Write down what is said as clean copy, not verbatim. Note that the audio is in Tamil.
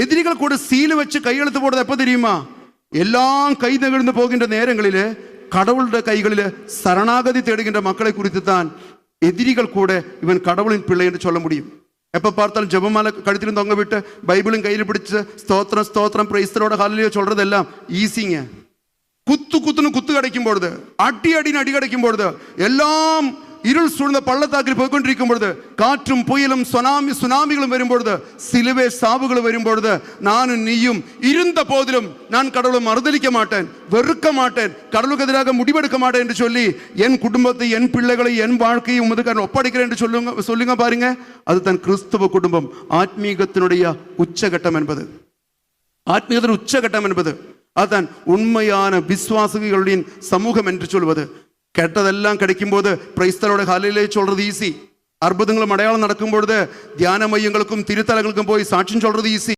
எதிரிகள் கூட சீல் வச்சு கையெழுத்து போடுறது எப்போ தெரியுமா? எல்லாம் கை நகர்ந்து போகின்ற நேரங்களில் கடவுளுடைய கைகளில் சரணாகதி தேடுகின்ற மக்களை குறித்து தான் எதிரிகள் கூட இவன் கடவுளின் பிள்ளை என்று சொல்ல முடியும். எப்போ பார்த்தாலும் ஜெபமாலை கழுத்திலும் தொங்க விட்டு பைபிளும் கையில் பிடிச்சு ஸ்தோத்திரம் ஸ்தோத்திரம் பிரைஸ்தரோட ஹல்லேலூயா சொல்றதெல்லாம் ஈஸிங்க. குத்துன்னு குத்து கிடைக்கும் பொழுது, அடின்னு அடி கிடைக்கும் பொழுது, எல்லாம் இருள் சூழ்ந்த பள்ளத்தாக்கில் போய்கொண்டிருக்கும் பொழுது, காற்றும் புயலும் சுனாமிகளும் வரும்பொழுது, சிலுவை சாவுகளும் வரும்பொழுது, நானும் நீயும் இருந்த போதிலும் நான் கடவுளை மறுதலிக்க மாட்டேன், வெறுக்க மாட்டேன், கடவுளுக்கு எதிராக முடிவெடுக்க மாட்டேன் என்று சொல்லி என் குடும்பத்தை, என் பிள்ளைகளை, என் வாழ்க்கையை உமதுக்காரன் ஒப்படைக்கிறேன் என்று சொல்லுங்க பாருங்க. அது தன் கிறிஸ்துவ குடும்பம். ஆத்மீகத்தினுடைய உச்சகட்டம் என்பது, ஆத்மீகத்தின் உச்சகட்டம் என்பது அதான் உண்மையான விசுவாசிகளின் சமூகம் என்று சொல்வது. கெட்டதெல்லாம் கிடைக்கும் போது பிரைஸ்தலோட ஹல்லேலூயா சொல்றது ஈஸி. அற்புதங்களும் அடையாளம் நடக்கும் பொழுது தியான மையங்களுக்கும் திருத்தலங்களுக்கும் போய் சாட்சியம் சொல்றது ஈஸி.